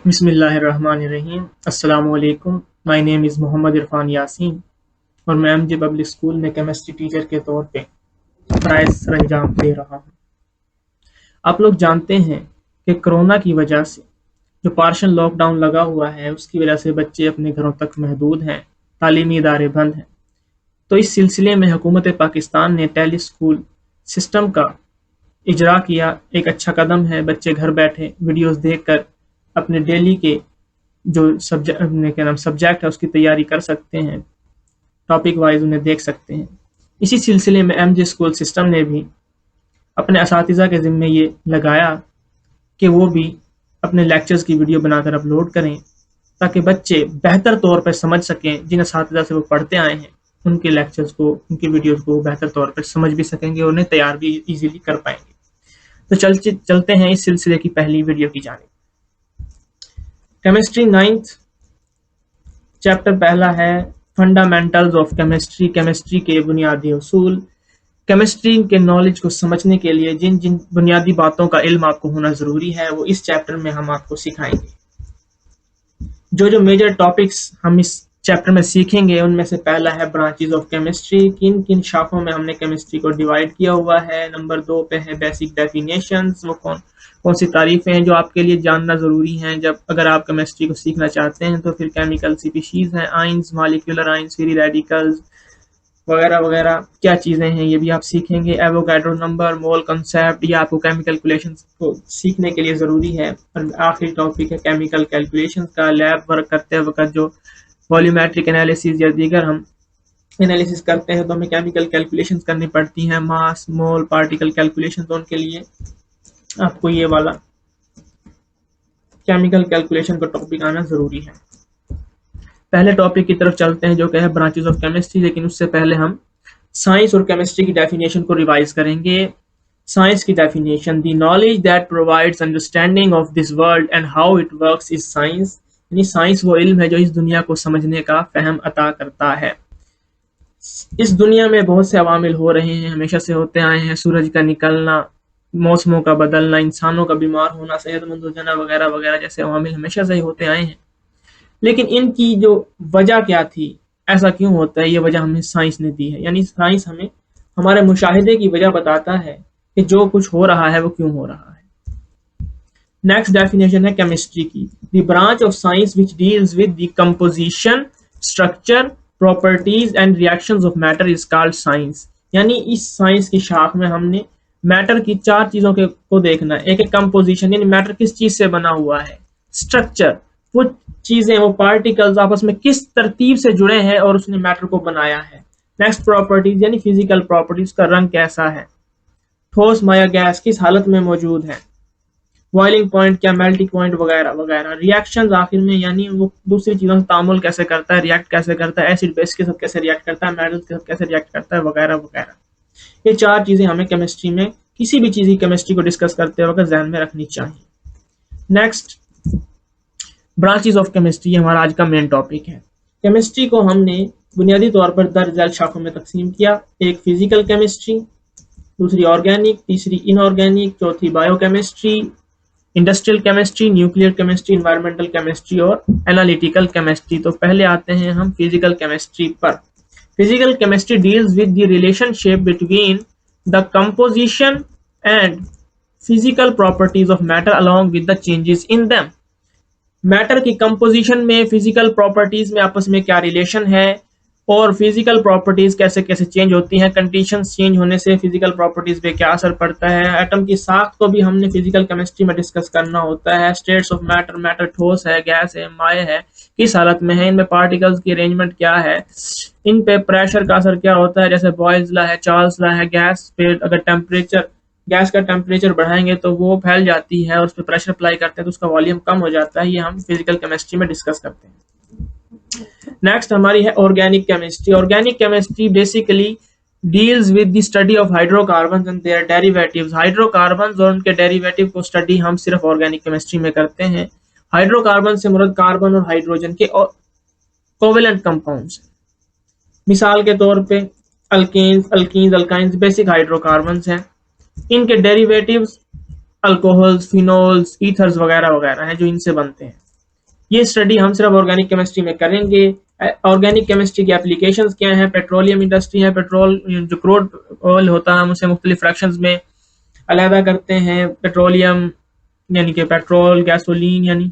बिस्मिल्लाहिर्रहमानिर्रहीम। अस्सलामुअलैकुम। My name is Mohammad Irfan Yasin और मैं एमजे पब्लिक स्कूल में केमिस्ट्री टीचर के तौर पे फ़राइज़ सरअंजाम दे रहा हूँ। आप लोग जानते हैं कि कोरोना की वजह से जो पार्शियल लॉकडाउन लगा हुआ है उसकी वजह से बच्चे अपने घरों तक महदूद हैं, तालीमी इदारे बंद हैं। तो इस सिलसिले में हुकूमत पाकिस्तान ने टेली स्कूल सिस्टम का इजरा किया। एक अच्छा कदम है। बच्चे घर बैठे वीडियोस देखकर अपने डेली के जो सब्जेक्ट है उसकी तैयारी कर सकते हैं। टॉपिक वाइज उन्हें देख सकते हैं। इसी सिलसिले में एमजे स्कूल सिस्टम ने भी अपने असातिज़ा के ज़िम्मे ये लगाया कि वो भी अपने लेक्चर्स की वीडियो बनाकर अपलोड करें ताकि बच्चे बेहतर तौर पर समझ सकें। जिन असातिज़ा से वो पढ़ते आए हैं उनके लेक्चर्स को, उनकी वीडियोस को बेहतर तौर पर समझ भी सकेंगे और उन्हें तैयार भी इजीली कर पाएंगे। तो चलते हैं इस सिलसिले की पहली वीडियो की जानिब। केमिस्ट्री 9th चैप्टर पहला है फंडामेंटल्स ऑफ केमिस्ट्री, केमिस्ट्री के बुनियादी उसूल। केमिस्ट्री के नॉलेज को समझने के लिए जिन जिन बुनियादी बातों का इल्म आपको होना ज़रूरी है वो इस चैप्टर में हम आपको सिखाएंगे। जो जो मेजर टॉपिक्स हम इस चैप्टर में सीखेंगे उनमें से पहला है ब्रांचेस ऑफ केमिस्ट्री। किन किन शाखों में हमने केमिस्ट्री को डिवाइड किया हुआ है। नंबर 2 पे है बेसिक डेफिनेशंस। वो कौन कौन सी तारीफें हैं जो आपके लिए जानना ज़रूरी हैं जब अगर आप केमिस्ट्री को सीखना चाहते हैं। तो फिर केमिकल स्पीशीज़ हैं, ions, molecular ions, free radicals वगैरह वगैरह क्या चीज़ें हैं ये भी आप सीखेंगे। एवोगाड्रो नंबर, मोल कंसेप्ट, ये आपको केमिकल कैलकुलेशंस को सीखने के लिए ज़रूरी है। और आखिरी टॉपिक है केमिकल कैलकुलेशंस का। लैब वर्क करते वक्त जो वॉल्यूमेट्रिक एनालिसिस या दीगर हम एनालिसिस करते हैं तो हमें केमिकल कैलकुलेशंस करनी पड़ती हैं। मास, मोल, पार्टिकल कैलकुलेशन, तो उनके लिए आपको ये वाला केमिकल कैलकुलेशन का टॉपिक आना ज़रूरी है। पहले टॉपिक की तरफ चलते हैं जो कि है ब्रांचेस ऑफ केमिस्ट्री। लेकिन उससे पहले हम साइंस और केमिस्ट्री की डेफिनेशन को रिवाइज करेंगे। साइंस की definition: the knowledge that provides understanding of this world and how it works is science. यानी साइंस वो इल्म है जो इस दुनिया को समझने का फहम अता करता है। इस दुनिया में बहुत से अवामिल हो रहे हैं, हमेशा से होते आए हैं। सूरज का निकलना, मौसमों का बदलना, इंसानों का बीमार होना, सेहतमंद हो जाना वगैरह वगैरह जैसे अवामिल हमेशा से ही होते आए हैं। लेकिन इनकी जो वजह क्या थी, ऐसा क्यों होता है, ये वजह हमें साइंस ने दी है। यानी साइंस हमें हमारे मुशाहिदे की वजह बताता है कि जो कुछ हो रहा है वो क्यों हो रहा है। नेक्स्ट डेफिनेशन है केमिस्ट्री की: the branch of science which deals with the composition, structure, properties and reactions of matter is called science. यानी इस साइंस की शाख में हमने मैटर की 4 चीजों को देखना है। एक है कंपोजिशन, यानी मैटर किस चीज से बना हुआ है। स्ट्रक्चर, वो चीजें, वो पार्टिकल्स आपस में किस तरतीब से जुड़े हैं और उसने मैटर को बनाया है। नेक्स्ट प्रॉपर्टीज, यानी फिजिकल प्रॉपर्टीज, का रंग कैसा है, ठोस माया गैस किस हालत में मौजूद है, बॉइलिंग पॉइंट क्या, मेल्टिंग पॉइंट वगैरह वगैरह। रिएक्शन आखिर में, यानी वो दूसरी चीजों से तामुल कैसे करता है, रिएक्ट कैसे करता है, एसिड बेस के साथ कैसे रिएक्ट करता है, मेटल के साथ कैसे रिएक्ट करता है वगैरह वगैरह। ये 4 चीजें हमें केमिस्ट्री में किसी भी चीज की केमिस्ट्री को डिस्कस करते वक्त ध्यान में रखनी चाहिए। नेक्स्ट ब्रांचेस ऑफ केमिस्ट्री हमारा आज का मेन टॉपिक है। केमिस्ट्री को हमने बुनियादी तौर पर दर्ज शाखों में तकसीम किया। एक फिजिकल केमिस्ट्री, दूसरी ऑर्गेनिक, तीसरी इनऑर्गेनिक, चौथी biochemistry, industrial chemistry, nuclear chemistry, environmental chemistry और एनालिटिकल केमिस्ट्री। तो पहले आते हैं हम फिजिकल केमिस्ट्री पर। Physical chemistry deals with the relationship between the composition and physical properties of matter along with the changes in them. Matter की composition में, physical properties में आपस में क्या रिलेशन है और फिजिकल प्रॉपर्टीज कैसे कैसे चेंज होती हैं, कंडीशंस चेंज होने से फिजिकल प्रॉपर्टीज पे क्या असर पड़ता है। एटम की साख्त को भी हमने फिजिकल केमिस्ट्री में डिस्कस करना होता है। स्टेट्स ऑफ मैटर, मैटर ठोस है, गैस है, माय है, किस हालत में है, इनमें पार्टिकल्स की अरेंजमेंट क्या है, इन पे प्रेशर का असर क्या होता है। जैसे बॉयल्स लॉ है, चार्ल्स लॉ है। गैस पे अगर गैस का टेम्परेचर बढ़ाएंगे तो वो फैल जाती है और उस पर प्रेशर अप्लाई करते हैं तो उसका वॉल्यूम कम हो जाता है। ये हम फिजिकल केमिस्ट्री में डिस्कस करते हैं। नेक्स्ट हमारी है organic chemistry. Organic chemistry basically deals with the study of hydrocarbons and their derivatives. Hydrocarbons और उनके डेरिवेटिव को स्टडी हम सिर्फ ऑर्गेनिक केमिस्ट्री में करते हैं। हाइड्रोकार्बन से मुराद कार्बन और हाइड्रोजन के कोवेलेंट कंपाउंड्स। मिसाल के तौर पे alkanes, alkenes, alkynes basic hydrocarbons हैं। इनके डेरिवेटिव्स अल्कोहल्स, फिनोल्स, ईथर्स वगैरह वगैरह हैं जो इनसे बनते हैं। ये स्टडी हम सिर्फ ऑर्गेनिक केमिस्ट्री में करेंगे। ऑर्गेनिक केमिस्ट्री की एप्लीकेशंस क्या हैं? पेट्रोलियम इंडस्ट्री है, पेट्रोल जो क्रूड ऑयल होता है हम उसे मुख्तलिफ फ्रैक्शंस में अलहदा करते हैं, पेट्रोलियम यानी कि पेट्रोल, गैसोलीन यानी,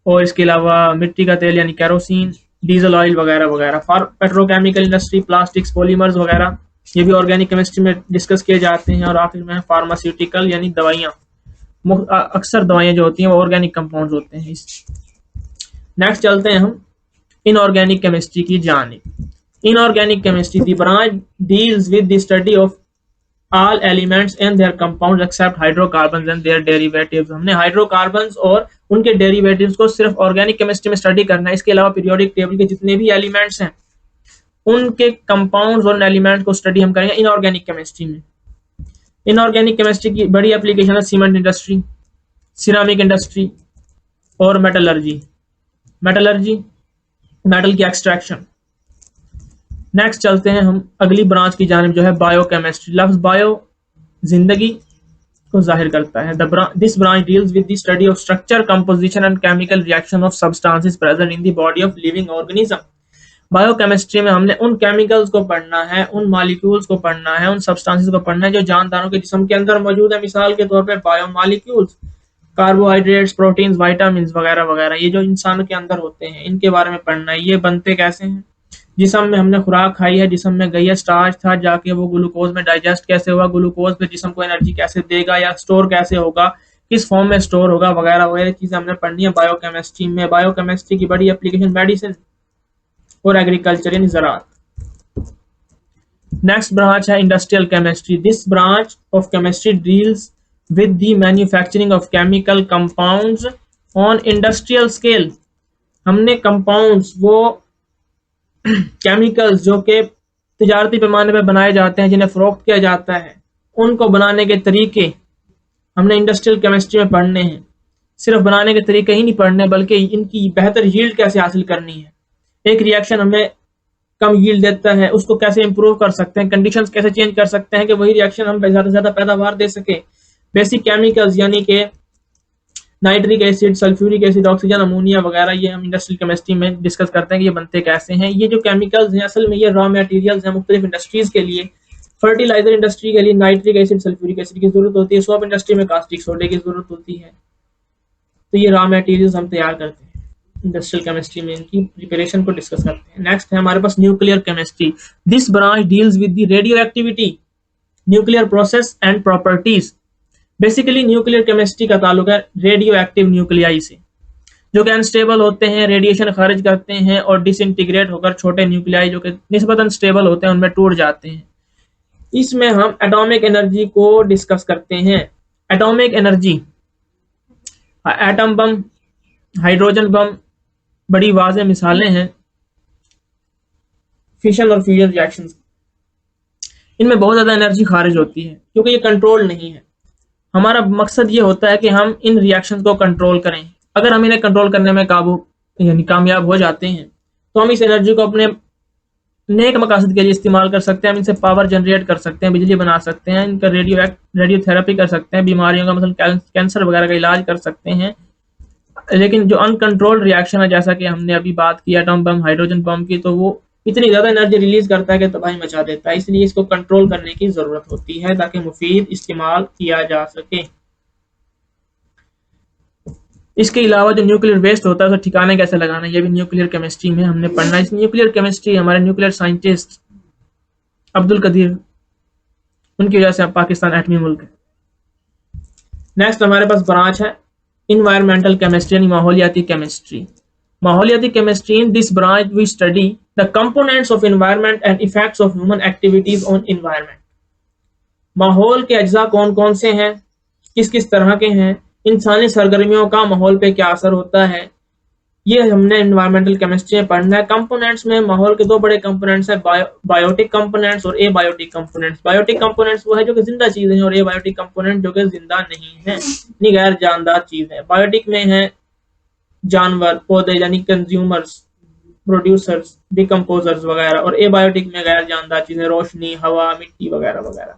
और इसके अलावा मिट्टी का तेल यानी केरोसिन, डीजल ऑयल वगैरह वगैरह। For petrochemical industry plastics, polymers वगैरह ये भी ऑर्गेनिक केमिस्ट्री में डिस्कस किए जाते हैं। और आखिर में फार्मास्यूटिकल यानी दवाइयाँ, अक्सर दवाइयाँ जो होती हैं वो ऑर्गेनिक कंपाउंड्स होते हैं। नेक्स्ट चलते हैं हम इनऑर्गेनिक केमिस्ट्री की जानिब। Inorganic chemistry the branch deals with the study of all elements and their compounds except hydrocarbons and their derivatives। हमने हाइड्रोकार्बन्स और उनके डेरिवेटिव्स को सिर्फ ऑर्गेनिक केमिस्ट्री में स्टडी करना है। इसके अलावा पीरियोडिक टेबल के जितने भी एलिमेंट्स हैं उनके कंपाउंड्स और एलिमेंट्स को स्टडी हम करेंगे इनऑर्गेनिक केमिस्ट्री में। इनऑर्गेनिक केमिस्ट्री की बड़ी एप्लीकेशन है सीमेंट इंडस्ट्री, सिरामिक इंडस्ट्री और मेटलर्जी, मेटल की एक्सट्रैक्शन। नेक्स्ट चलते हैं हम अगली ब्रांच की जानिब जो है बायोकेमिस्ट्री। लफ्ज बायो जिंदगी को जाहिर करता है। This branch deals with the study of structure, composition and chemical reaction of substances present in the body of living organism. Biochemistry में हमने उन केमिकल्स को पढ़ना है, उन मॉलिक्यूल्स को पढ़ना है, उन सब्सटेंसेस को पढ़ना है जो जानदारों के जिस्म के अंदर मौजूद है। मिसाल के तौर पर बायोमॉलिक्यूल्स, कार्बोहाइड्रेट्स, प्रोटीन्स, विटामिन्स वगैरह वगैरह, ये जो इंसान के अंदर होते हैं इनके बारे में पढ़ना है। ये बनते कैसे हैं? जिसम में हमने खुराक खाई है, जिसम में गई है, स्टार्च था, जाके वो ग्लूकोज में डाइजेस्ट कैसे हुआ, ग्लूकोज पे जिसम को एनर्जी कैसे देगा या स्टोर कैसे होगा, किस फॉर्म में स्टोर होगा वगैरह वगैरह चीजें हमने पढ़नी है बायोकेमिस्ट्री में। बायोकेमिस्ट्री की बड़ी एप्लीकेशन मेडिसिन और एग्रीकल्चर यानी ज़राअत। नेक्स्ट ब्रांच है industrial chemistry. This branch of chemistry deals with the manufacturing of chemical compounds on industrial scale. हमने कंपाउंड्स, वो केमिकल्स जो कि तिजारती पैमाने पर बनाए जाते हैं, जिन्हें फरोख्त किया जाता है, उनको बनाने के तरीके हमने इंडस्ट्रियल केमिस्ट्री में पढ़ने हैं। सिर्फ बनाने के तरीके ही नहीं पढ़ने बल्कि इनकी बेहतर यील्ड कैसे हासिल करनी है। एक रिएक्शन हमें कम यील्ड देता है, उसको कैसे इंप्रूव कर सकते हैं, कंडीशंस कैसे चेंज कर सकते हैं कि वही रिएक्शन हम ज़्यादा से ज़्यादा पैदावार दे सके। बेसिक केमिकल्स यानी कि nitric acid, sulphuric acid, oxygen, ammonia वगैरह, ये हम इंडस्ट्रियल केमिस्ट्री में डिस्कस करते हैं कि ये बनते कैसे हैं। ये जो केमिकल्स हैं असल में ये रॉ मटेरियल्स हैं मुख्तलिफ इंडस्ट्रीज के लिए। फर्टिलाइजर इंडस्ट्री के लिए नाइट्रिक एसिड, सल्फ्यूरिक एसिड की जरूरत होती है। सोप इंडस्ट्री में कास्टिक सोडे की जरूरत होती है। तो ये रॉ मटेरियल्स हम तैयार करते हैं इंडस्ट्रियल केमिस्ट्री में, इनकी प्रिपरेशन को डिस्कस करते हैं। नेक्स्ट है हमारे पास nuclear chemistry. This branch deals with the radio activity, nuclear process and properties. Basically nuclear chemistry का ताल्लुक है रेडियो एक्टिव न्यूक्लियाई से, जो कि अनस्टेबल होते हैं, रेडिएशन खारिज करते हैं और डिसइंटीग्रेट होकर छोटे न्यूक्लियाई जो कि निस्बतन स्टेबल होते हैं उनमें टूट जाते हैं। इसमें हम एटॉमिक एनर्जी को डिस्कस करते हैं। Atomic energy, atom bomb, hydrogen bomb बड़ी वाज़ेह मिसालें हैं फिशन और फ्यूजन रिएक्शंस। इनमें बहुत ज़्यादा एनर्जी खारिज होती है क्योंकि ये कंट्रोल नहीं है। हमारा मकसद ये होता है कि हम इन रिएक्शंस को कंट्रोल करें। अगर हम इन्हें कंट्रोल करने में कामयाब हो जाते हैं तो हम इस एनर्जी को अपने नेक मकासद के लिए इस्तेमाल कर सकते हैं। हम इनसे पावर जनरेट कर सकते हैं, बिजली बना सकते हैं, इनका रेडियोथेरेपी कर सकते हैं, बीमारियों का मतलब कैंसर वगैरह का इलाज कर सकते हैं। लेकिन जो अनकंट्रोल्ड रिएक्शन है, जैसा कि हमने अभी बात की एटम बम, हाइड्रोजन बम की, तो वो इतनी ज्यादा एनर्जी रिलीज करता है कि तबाही मचा देता है। इसलिए इसको कंट्रोल करने की जरूरत होती है ताकि मुफीद इस्तेमाल किया जा सके। इसके अलावा जो न्यूक्लियर वेस्ट होता है उसे ठिकाने कैसे लगाना, ये भी न्यूक्लियर केमिस्ट्री में हमने पढ़ना है। इस न्यूक्लियर केमिस्ट्री हमारे न्यूक्लियर साइंटिस्ट अब्दुल कदीर, उनकी वजह से पाकिस्तान एटमी मुल्क है। नेक्स्ट हमारे पास ब्रांच है इन्वायरमेंटल केमिस्ट्री यानी माहौलियाती केमिस्ट्री। माहौलियाती chemistry, in this branch we study the components of environment and effects of human activities on environment. माहौल के अज्जा कौन कौन से हैं, किस किस तरह के हैं, इंसानी सरगर्मियों का माहौल पे क्या असर होता है, ये हमने एनवायरमेंटल केमिस्ट्री में पढ़ना है। कंपोनेंट्स में माहौल के दो बड़े कंपोनेंट्स हैं, बायोटिक कंपोनेंट्स और एबायोटिक कंपोनेंट्स। बायोटिक कंपोनेंट्स वो है जो कि जिंदा चीजें हैं और एबायोटिक कंपोनेंट जो कि जिंदा नहीं है, यानी गैर जानदार चीज है। बायोटिक में है जानवर, पौधे यानी कंज्यूमर्स, प्रोड्यूसर्स, डिकम्पोजर्स वगैरह, और एबायोटिक में गैर जानदार चीजें, रोशनी, हवा, मिट्टी वगैरह वगैरह।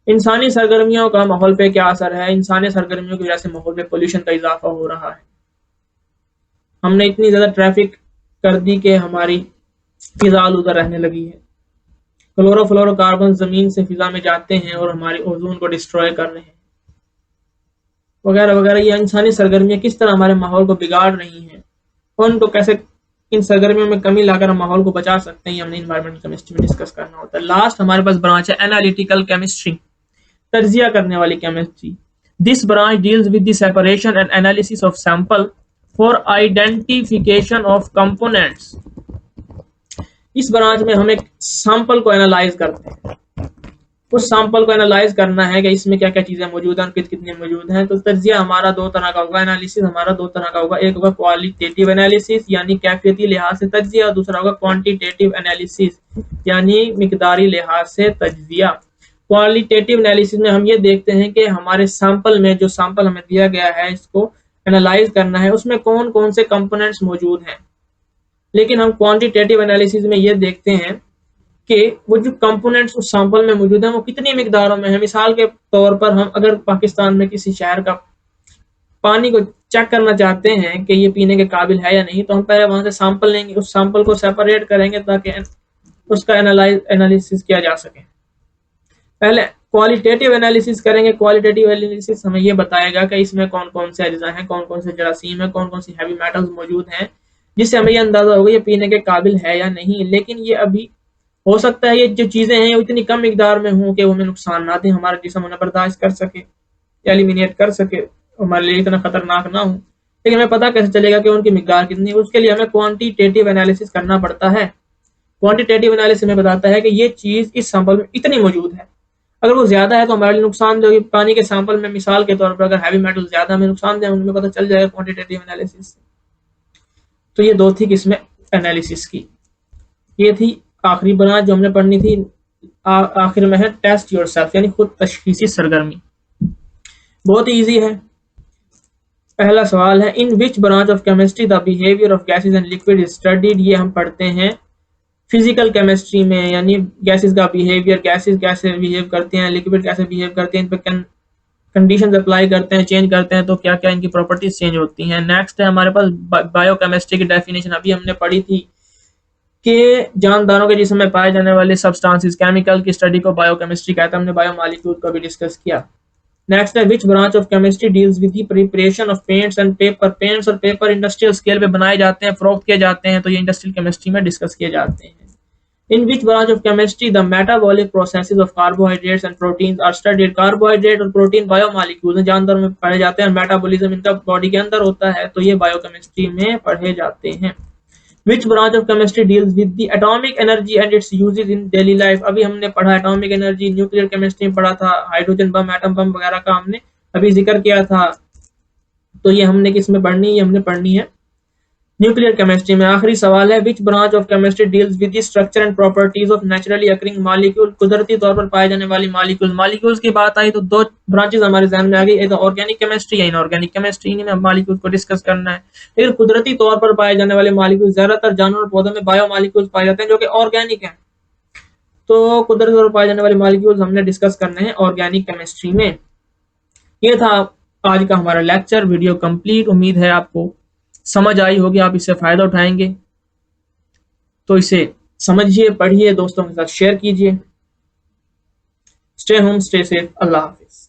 इंसानी सरगर्मियों का माहौल पे क्या असर है, इंसानी सरगर्मियों की वजह से माहौल में पोल्यूशन का इजाफा हो रहा है। हमने इतनी ज्यादा ट्रैफिक कर दी कि हमारी फिजा आलूदा रहने लगी है। क्लोरोफ्लोरोकार्बन जमीन से फिजा में जाते हैं और हमारी ओजोन को डिस्ट्रॉय कर रहे हैं, वगैरह वगैरह। ये इंसानी सरगर्मियां किस तरह हमारे माहौल को बिगाड़ रही हैं और उनको कैसे इन सरगर्मियों में कमी लाकर हम माहौल को बचा सकते हैं, हमने इन्वायरमेंटल केमिस्ट्री में डिस्कस करना होता है। लास्ट हमारे पास ब्रांच है एनालिटिकल केमिस्ट्री, तज्जिया करने वाली chemistry. This branch deals with the separation and analysis of sample for identification of components. इस ब्रांच में हम एक सैंपल को एनालाइज करते हैं, उस सैंपल को एनालाइज करना है कि इसमें क्या क्या चीजें मौजूद हैं, कितनी मौजूद हैं। तो तज्जिया हमारा दो तरह का होगा, एनालिसिस हमारा दो तरह का होगा। एक होगा क्वालिटेटिव एनालिसिस यानी कैफियती लिहाज से तज्जिया, दूसरा होगा क्वांटिटेटिव एनालिसिस यानी मिकदारी लिहाज से तज्जिया। क्वालिटेटिव एनालिसिस में हम ये देखते हैं कि हमारे सैंपल में, जो सैंपल हमें दिया गया है, इसको एनालाइज करना है, उसमें कौन कौन से कंपोनेंट्स मौजूद हैं। लेकिन हम क्वांटिटेटिव एनालिसिस में ये देखते हैं कि वो जो कंपोनेंट्स उस सैंपल में मौजूद हैं वो कितनी मिकदारों में है। मिसाल के तौर पर हम अगर पाकिस्तान में किसी शहर का पानी को चेक करना चाहते हैं कि ये पीने के काबिल है या नहीं, तो हम पहले वहां से सैंपल लेंगे, उस सैंपल को सेपरेट करेंगे ताकि उसका एनालिसिस किया जा सके। पहले क्वालिटेटिव एनालिसिस करेंगे। क्वालिटेटिव एनालिसिस हमें ये बताएगा कि इसमें कौन कौन से अज्जा हैं, कौन कौन से जरासीम है, कौन कौन सी हैवी मेटल्स मौजूद हैं, जिससे हमें ये अंदाजा होगा ये पीने के काबिल है या नहीं। लेकिन ये अभी हो सकता है ये जो चीजें हैं वो इतनी कम मिकदार में हों कि वो हमें नुकसान ना दें, हमारा जिस्म उन्हें बर्दाश्त कर सके, एलिमिनेट कर सके, हमारे लिए इतना खतरनाक ना हो। लेकिन हमें पता कैसे चलेगा कि उनकी मिकदार कितनी है? उसके लिए हमें क्वांटिटेटिव एनालिसिस करना पड़ता है। क्वांटिटेटिव एनालिसिस में बताता है कि ये चीज इस सैंपल में इतनी मौजूद है, अगर वो ज्यादा है तो हमारे लिए नुकसान देगी। पानी के सैंपल में मिसाल के तौर पर अगर हैवी मेटल ज्यादा हमें नुकसान दे, उनमें पता चल जाएगा क्वांटिटेटिव एनालिसिस से। तो ये दो थी किस्में एनालिसिस की। ये थी आखिरी ब्रांच जो हमने पढ़नी थी। आखिर में है टेस्ट योरसेल्फ यानी खुद तशखीसी सरगर्मी। बहुत ही इजी है। पहला सवाल है in which branch of chemistry the behaviour of gases and liquid is studied. ये हम पढ़ते हैं फिजिकल केमिस्ट्री में, यानी गैसेस का बिहेवियर, गैसेस कैसे बिहेव करते हैं, लिक्विड कैसे बिहेव करते हैं, इन पर कंडीशंस अप्लाई करते हैं, चेंज करते हैं तो क्या क्या इनकी प्रॉपर्टीज चेंज होती हैं। नेक्स्ट है हमारे पास बायोकेमिस्ट्री की डेफिनेशन। अभी हमने पढ़ी थी कि जानदारों के जिस्म में पाए जाने वाले सब्सटेंसेस, केमिकल की स्टडी को बायोकेमिस्ट्री कहता है। हमने बायोमॉलिक्यूल को भी डिस्कस किया। नेक्स्ट है विच branch of chemistry deals with the preparation of paints and paper. Paints और पेपर इंडस्ट्रियल स्केल पे बनाए जाते हैं, फरोख्त किए जाते हैं, तो ये इंडस्ट्रियल केमिस्ट्री में डिस्कस किए जाते हैं। In which branch of chemistry the metabolic processes of carbohydrates and proteins are studied. Carbohydrate और प्रोटीन बायोमॉलिक्यूल्स जानदारों में पढ़े जाते हैं, मेटाबॉलिज्म इनका बॉडी के अंदर होता है, तो ये बायोकेमिस्ट्री में पढ़े जाते हैं। Which branch of chemistry deals with the atomic energy and its uses in daily life। अभी हमने पढ़ा एटॉमिक एनर्जी, न्यूक्लियर केमिस्ट्री में पढ़ा था, हाइड्रोजन बम, एटम बम वगैरह का हमने अभी जिक्र किया था। तो ये हमने किस में पढ़नी है? ये हमने पढ़नी है न्यूक्लियर केमिस्ट्री में। आखिरी सवाल है विच branch of chemistry deals with the structure and properties of naturally occurring molecule. कुदरती तौर पर पाए जाने वाली मॉलिक्यूल। मॉलिक्यूल्स की बात आई तो दो ब्रांचेस हमारे ध्यान में आ गई, एक ऑर्गेनिक केमिस्ट्री या इनऑर्गेनिक केमिस्ट्री। इन्हीं में मॉलिक्यूल को डिस्कस करना है। लेकिन कुदरती तौर पर पाए जाने वाले मॉलिक्यूल ज्यादातर जानवर और पौधों में बायोमॉलिक्यूल्स पाए जाते हैं जो कि ऑर्गेनिक है। तो कुदरती तौर पर पाए जाने वाले मॉलिक्यूल्स हमने डिस्कस करने हैं ऑर्गेनिक केमिस्ट्री में। ये था आज का हमारा लेक्चर। Video complete. उम्मीद है आपको समझ आई होगी, आप इससे फायदा उठाएंगे। तो इसे समझिए, पढ़िए, दोस्तों के साथ शेयर कीजिए। Stay home, stay safe. अल्लाह हाफिज।